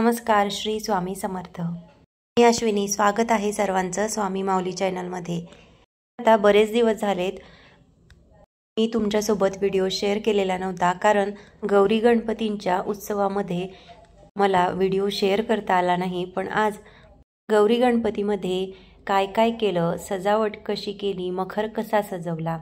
नमस्कार, श्री स्वामी समर्थ। मी अश्विनी, स्वागत आहे सर्वांचं स्वामी माऊली चॅनलमध्ये। आता बरेच दिवस झालेत मी तुमच्यासोबत व्हिडिओ शेअर केलेला नव्हता, कारण गौरी गणपतींच्या उत्सवामध्ये मला व्हिडिओ शेअर करता आला नाही। पण आज गौरी गणपतीमध्ये काय काय केलं, सजावट कशी केली, मखर कसा सजवला,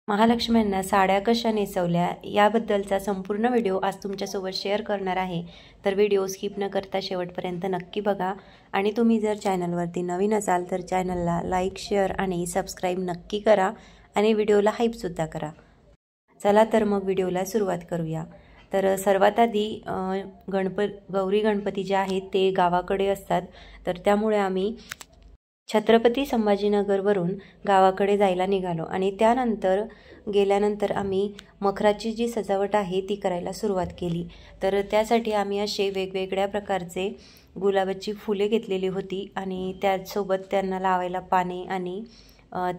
महालक्ष्म्यांना साड्या कशा नेसवल्या, याबद्दलचा संपूर्ण व्हिडिओ आज तुमच्यासोबत शेअर करणार आहे। तर व्हिडिओ स्किप न करता शेवटपर्यंत नक्की बघा। आणि तुम्ही जर चॅनलवरती नवीन असाल तर चॅनलला लाईक, शेअर आणि सबस्क्राईब नक्की करा आणि व्हिडिओला हाईपसुद्धा करा। चला तर मग व्हिडिओला सुरुवात करूया। तर सर्वात आधी गौरी गणपती जे आहेत ते गावाकडे असतात, तर त्यामुळे आम्ही छत्रपती संभाजीनगरवरून गावाकडे जायला निघालो आणि त्यानंतर गेल्यानंतर आम्ही मखराची जी सजावट आहे ती करायला सुरुवात केली। तर त्यासाठी आम्ही असे वेगवेगळ्या प्रकारचे गुलाबाची फुले घेतलेली होती आणि त्यासोबत त्यांना लावायला पाने आणि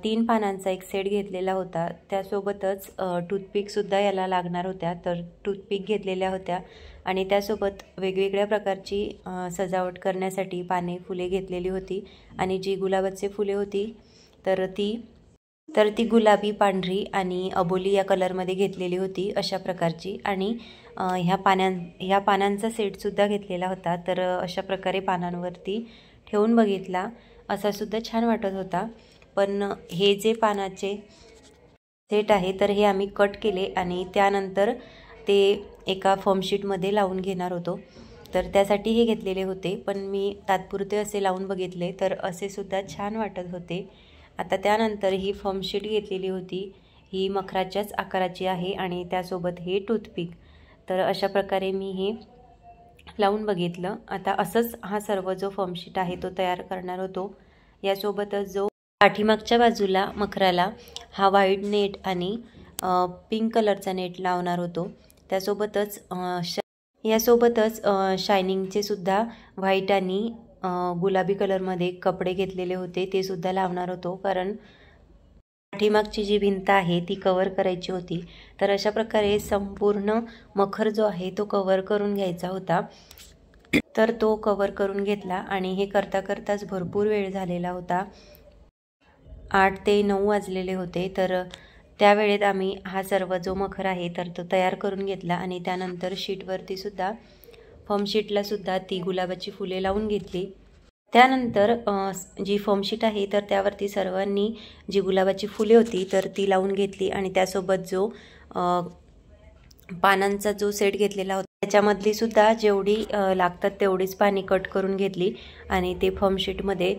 3 पानांचा एक सेट घेतलेला होता। त्यासोबतच टूथपिकसुद्धा याला लागणार होत्या, तर टूथपिक घेतलेल्या होत्या आणि त्यासोबत वेगवेगळ्या प्रकारची सजावट करण्यासाठी पाने, फुले घेतलेली होती। आणि जी गुलाबाची फुले होती तर ती गुलाबी, पांढरी आणि अबोली या कलरमध्ये घेतलेली होती अशा प्रकारची। आणि ह्या पानांचा सेटसुद्धा घेतलेला होता। तर अशा प्रकारे पानांवरती ठेवून बघितला, असा सुद्धा छान वाटत होता। पण हे जे पानाचे सेट आहे तर हे आम्ही कट केले आणि त्यानंतर ते एका फॉर्मशीटमध्ये लावून घेणार होतो। तर त्यासाठी हे घेतलेले होते, पण मी तात्पुरते असे लावून बघितले तर असे सुद्धा छान वाटत होते। आता त्यानंतर ही फॉर्मशीट घेतलेली होती, ही मखराच्याच आकाराची आहे आणि त्यासोबत हे टूथपिक। तर अशा प्रकारे मी हे लावून बघितलं। आता असंच हा सर्व जो फॉर्मशीट आहे तो तयार करणार होतो। यासोबतच जो पाठीमागच्या बाजूला मखराला हा व्हाईट नेट आणि पिंक कलरचा नेट लावणार होतो। यासोबतच शायनिंगचे सुद्धा व्हाईट आणि गुलाबी कलरमध्ये कपडे घेतलेले होते, ते सुद्धा लावणार होतो, कारण पाठीमागची जी भिंत आहे ती कव्हर करायची होती। तर अशा प्रकारे संपूर्ण मखर जो आहे तो कव्हर करून घ्यायचा होता। तर तो कव्हर करून घेतला आणि हे करता करताच भरपूर वेळ झालेला होता, 8 ते 9 वाजलेले होते। तर त्यावेळेत आम्ही हा सर्व जो मखर आहे तर तो तयार करून घेतला आणि त्यानंतर शीटवरती सुद्धा फॉर्मशीटला सुद्धा ती गुलाबाची फुले लावून घेतली। त्यानंतर जी फॉर्मशीट आहे तर त्यावरती सर्वांनी जी गुलाबाची फुले होती तर ती लावून घेतली आणि त्यासोबत जो पानांचा जो सेट घेतलेला होता त्याच्यामधली सुद्धा जेवढी लागतात तेवढीच पाने कट करून घेतली आणि ते फॉर्मशीटमध्ये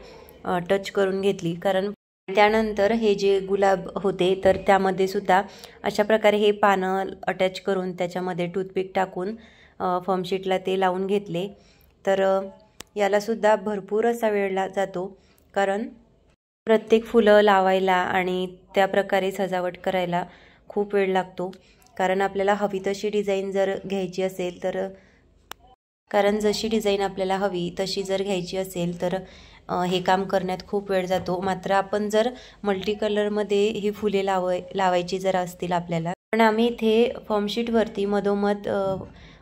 टच करून घेतली। कारण त्यानंतर हे जे गुलाब होते तर त्यामध्ये सुद्धा अशा प्रकारे हे पानं अटॅच करून त्याच्यामध्ये टूथपिक टाकून फॉर्मशीटला ते लावून घेतले। तर याला सुद्धा भरपूर असा वेळ जातो, कारण प्रत्येक फुलं लावायला आणि त्या प्रकारे सजावट करायला खूप वेळ लागतो। कारण आपल्याला हवी तशी डिझाईन जर घ्यायची असेल जशी डिझाईन आपल्याला हवी तशी जर घ्यायची असेल तर हे काम करण्यात खूप वेळ जातो। मात्र आपण जर मल्टी कलरमध्ये ही फुले लावायची जर असतील आपल्याला, पण आम्ही इथे फॉर्मशीटवरती मधोमध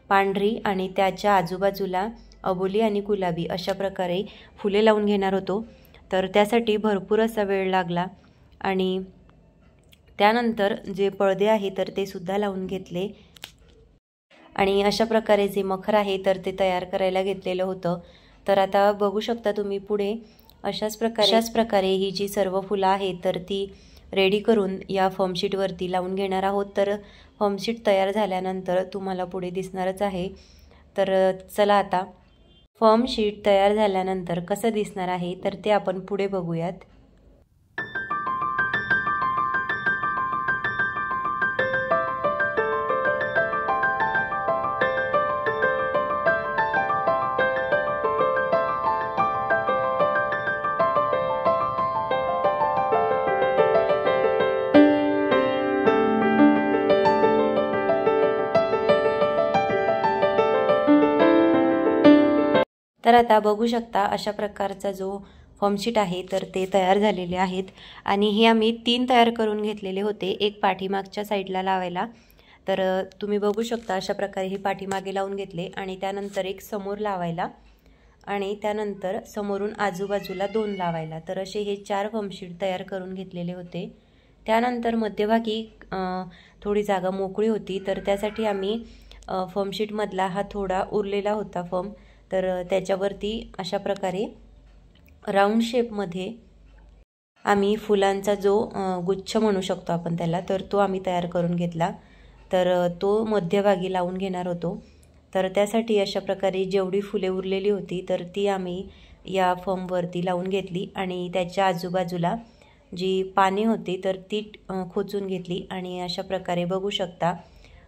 पांढरी आणि त्याच्या आजूबाजूला अबोली आणि गुलाबी अशा प्रकारे फुले लावून घेणार होतो। तर त्यासाठी भरपूर असा वेळ लागला आणि त्यानंतर जे पडदे आहे तर ते सुद्धा लावून घेतले आणि अशा प्रकारे जे मखर आहे तर ते तयार करायला घेतलेलं होतं। तर आता बघू शकता तुम्ही पुढे अशाच प्रकारे ही जी सर्व फुलं आहेत तर ती रेडी करून या फॉर्मशीटवरती लावून घेणार आहोत। तर फॉर्मशीट तयार झाल्यानंतर तुम्हाला पुढे दिसणारच आहे। तर चला आता फॉर्मशीट तयार झाल्यानंतर कसं दिसणार आहे तर ते आपण पुढे बघूयात। तर आता बघू शकता अशा प्रकारचा जो फॉर्मशीट आहे तर ते तयार झालेले आहेत आणि हे आम्ही 3 तयार करून घेतलेले होते। एक पाठीमागच्या साईडला लावायला, तर तुम्ही बघू शकता अशा प्रकारे ही पाठीमागे लावून घेतले आणि त्यानंतर एक समोर लावायला आणि त्यानंतर समोरून आजूबाजूला 2 लावायला. तर असे हे 4 फॉर्मशीट तयार करून घेतलेले होते. त्यानंतर मध्यभागी थोडी जागा मोकळी होती, तर त्यासाठी आम्ही फॉर्मशीटमधला हा थोडा उरलेला होता फॉर्म, तर त्याच्यावरती अशा प्रकारे राऊंड शेपमध्ये आम्ही फुलांचा जो गुच्छ म्हणू शकतो आपण त्याला, तर तो आम्ही तयार करून घेतला. तर तो मध्यभागी लावून घेणार होतो. तर त्यासाठी अशा प्रकारे जेवढी फुले उरलेली होती तर ती आम्ही या फॉर्मवरती लावून घेतली आणि त्याच्या आजूबाजूला जी पाने होती तर ती खोचून घेतली आणि अशा प्रकारे बघू शकता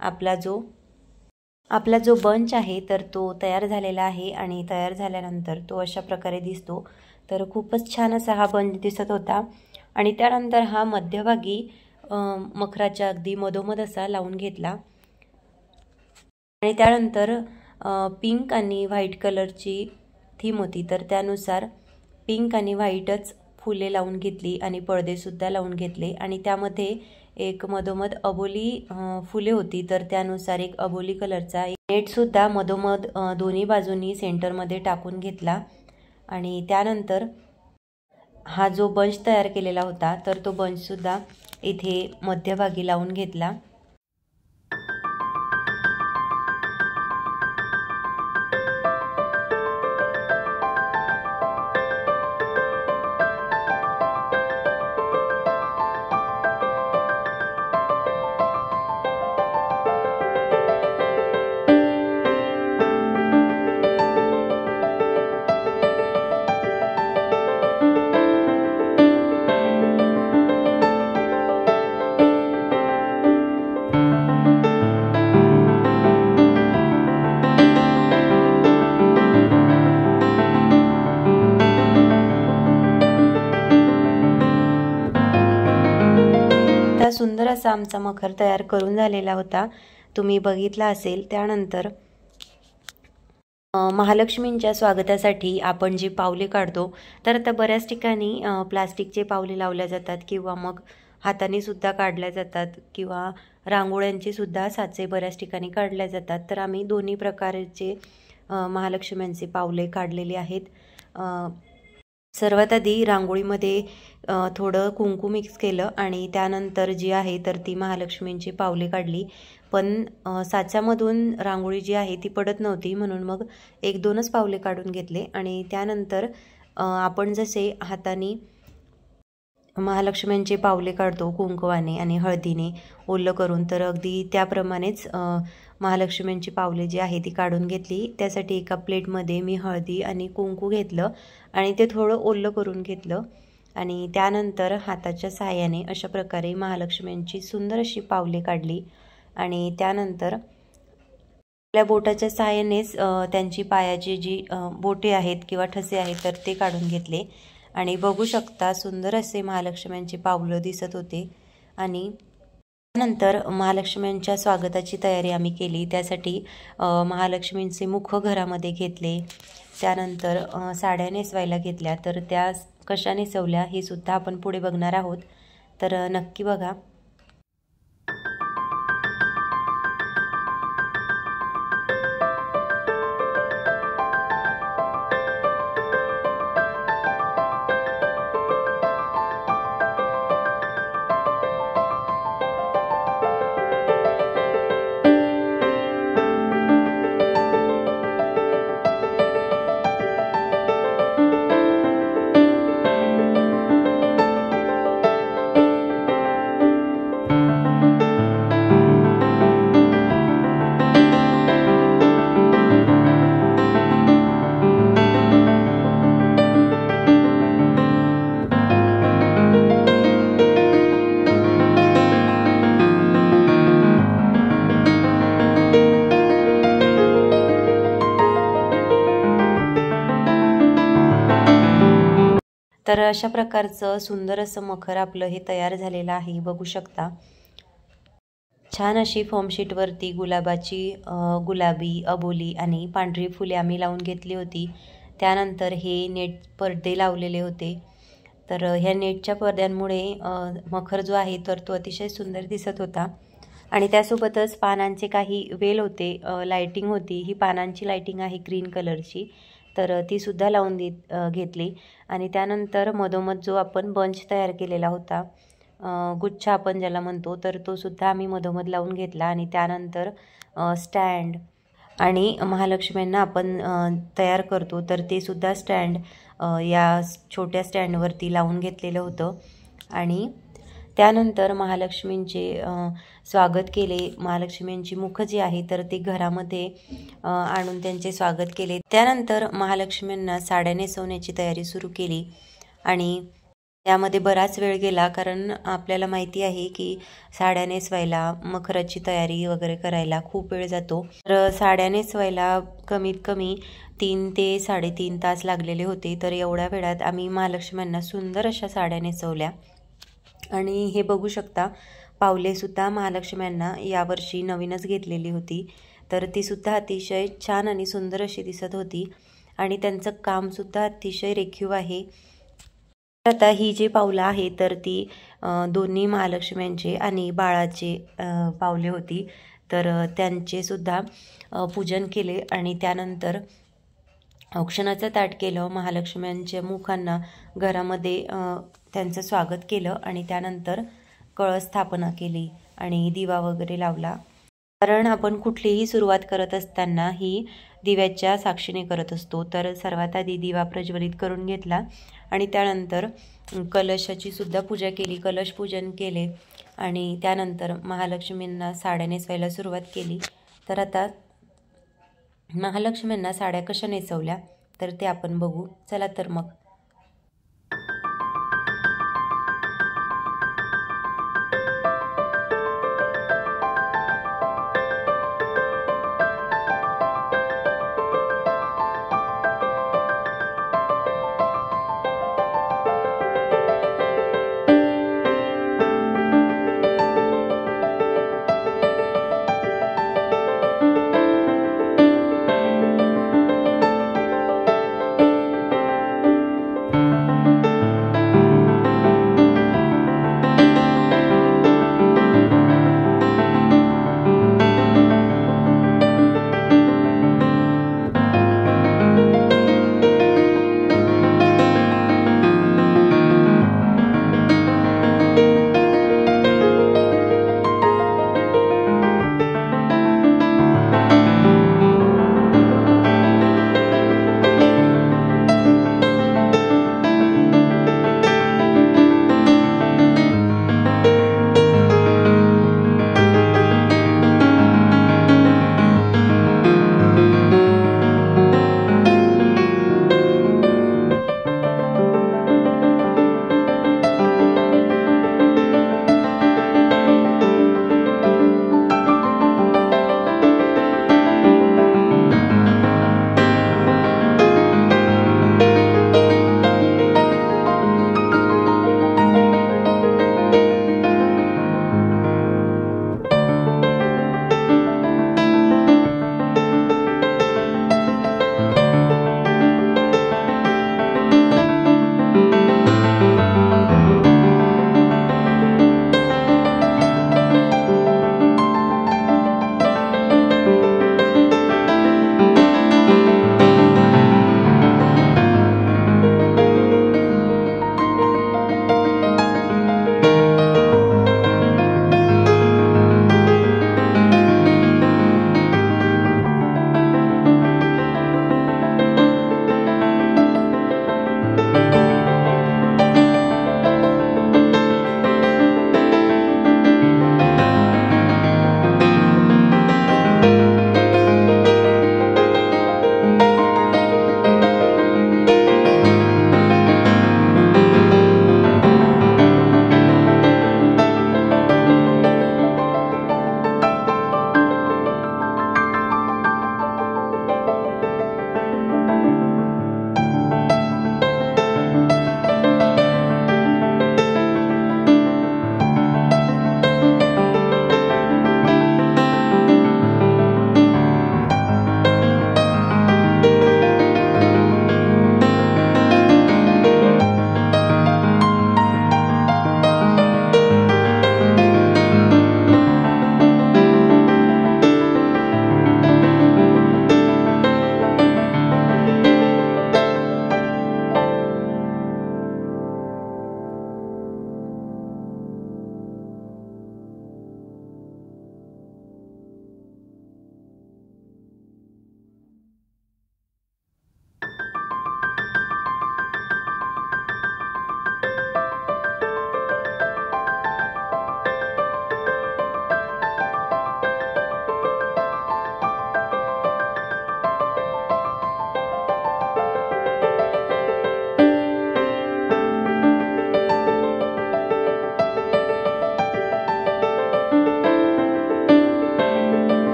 आपला जो बंच आहे तर तो तयार झालेला आहे आणि तयार झाल्यानंतर तो अशा प्रकारे दिसतो. तर खूपच छान असा हा बंच दिसत होता आणि त्यानंतर हा मध्यभागी मखराच्या अगदी मधोमध असा लावून घेतला आणि त्यानंतर पिंक आणि व्हाईट कलरची थीम होती, तर त्यानुसार पिंक आणि व्हाईटच फुले लावून घेतली आणि पडदेसुद्धा लावून घेतले आणि त्यामध्ये एक मधोमध अबोली फुले होती, तर त्यानुसार एक अबोली कलरचा नेटसुद्धा मधोमध दोन्ही बाजूंनी सेंटरमध्ये टाकून घेतला आणि त्यानंतर हा जो बंच तयार केलेला होता तर तो बंचसुद्धा इथे मध्यभागी लावून घेतला. सुंदर असा आमचा मखर तयार करून झालेला होता, तुम्ही बघितला असेल. त्यानंतर महालक्ष्मींच्या स्वागतासाठी आपण जी पावले काढतो तर आता बऱ्याच ठिकाणी प्लास्टिकचे पावले लावल्या जातात किंवा मग हाताने सुद्धा काढल्या जातात किंवा रांगोळ्यांचे सुद्धा साचे बऱ्याच ठिकाणी काढल्या जातात. तर आम्ही दोन्ही प्रकारचे महालक्ष्म्यांचे पावले काढलेले आहेत. सर्वात आधी रांगोळीमध्ये थोडं कुंकू मिक्स केलं आणि त्यानंतर जी आहे तर ती महालक्ष्मींची पावले काढली, पण साच्यामधून रांगोळी जी आहे ती पडत नव्हती, म्हणून मग 1-2च पावले काढून घेतले आणि त्यानंतर आपण जसे हाताने महालक्ष्म्यांचे पावले काढतो कुंकवाने आणि हळदीने ओलं करून, तर अगदी त्याप्रमाणेच महालक्ष्म्यांची पावले जी आहे ती काढून घेतली. त्यासाठी एका प्लेटमध्ये मी हळदी आणि कुंकू घेतलं आणि ते थोडं ओलं करून घेतलं आणि त्यानंतर हाताच्या सहाय्याने अशा प्रकारे महालक्ष्म्यांची सुंदर अशी पावले काढली आणि त्यानंतर आपल्या बोटाच्या सहाय्यानेच त्यांची पायाची जी बोटे आहेत किंवा ठसे आहेत तर ते काढून घेतले आणि बघू शकता सुंदर असे महालक्ष्म्यांचे पावलं दिसत होते. आणि त्यानंतर महालक्ष्म्यांच्या स्वागताची तयारी आम्ही केली. त्यासाठी महालक्ष्मींचे मुख घरामध्ये घेतले, त्यानंतर साड्या नेसवायला घेतल्या, तर त्या कशा नेसवल्या हे सुद्धा आपण पुढे बघणार आहोत, तर नक्की बघा. तर अशा प्रकारचं सुंदर असं मखर आपलं हे तयार झालेलं आहे, बघू शकता. छान अशी फॉर्मशीटवरती गुलाबी, अबोली आणि पांढरी फुले आम्ही लावून घेतली होती. त्यानंतर हे नेट पडदे लावलेले होते. तर ह्या नेटच्या पडद्यांमुळे मखर जो आहे तर तो अतिशय सुंदर दिसत होता. आणि त्यासोबतच पानांचे काही वेल होते, लाईटिंग होती. ही पानांची लाईटिंग आहे ग्रीन कलरची, तर ती सुद्धा लावून घेतली. आणि त्यानंतर मधोमध जो आपण बंच तयार केलेला होता, गुच्छ आपण ज्याला म्हणतो, तर तो सुद्धा आम्ही मधोमध लावून घेतला. आणि त्यानंतर स्टँड आणि महालक्ष्म्यांना आपण तयार करतो तर ते सुद्धा स्टँड या छोट्या स्टँडवरती लावून घेतलेलं होतं. आणि त्यानंतर महालक्ष्मींचे स्वागत केले. महालक्ष्मींची मुख जी आहे तर ते घरामध्ये आणून त्यांचे स्वागत केले. त्यानंतर महालक्ष्मींना साड्या नेसवण्याची तयारी सुरू केली आणि त्यामध्ये बराच वेळ गेला, कारण आपल्याला माहिती आहे की साड्या नेसवायला, मखराची तयारी वगैरे करायला खूप वेळ जातो. तर साड्या नेसवायला कमीत कमी 3 ते 3.5 तास लागलेले होते. तर एवढ्या वेळात आम्ही महालक्ष्म्यांना सुंदर अशा साड्या नेसवल्या. आणि हे बघू शकता, पावलेसुद्धा महालक्ष्म्यांना यावर्षी नवीनच घेतलेली होती, तर तीसुद्धा अतिशय छान आणि सुंदर अशी दिसत होती. आणि त्यांचं कामसुद्धा अतिशय रेखीव आहे. आता ही जी पावलं आहे तर ती दोन्ही महालक्ष्म्यांचे आणि बाळाचे पावले होती. तर त्यांचे सुद्धा पूजन केले आणि त्यानंतर औक्षणाचं ताट केलं. महालक्ष्म्यांच्या मुखांना घरामध्ये त्यांचं स्वागत केलं आणि त्यानंतर कळस स्थापना केली आणि दिवा वगैरे लावला. कारण आपण कुठलीही सुरुवात करत असताना ही दिव्याच्या साक्षीने करत असतो. तर सर्वात आधी दिवा प्रज्वलित करून घेतला आणि त्यानंतर कलशाची सुद्धा पूजा केली, कलश पूजन केले आणि त्यानंतर महालक्ष्मींना साड्या नेसवायला सुरुवात केली. तर आता महालक्ष्मींना साड्या कशा नेसवल्या तर ते आपण बघू. चला तर मग.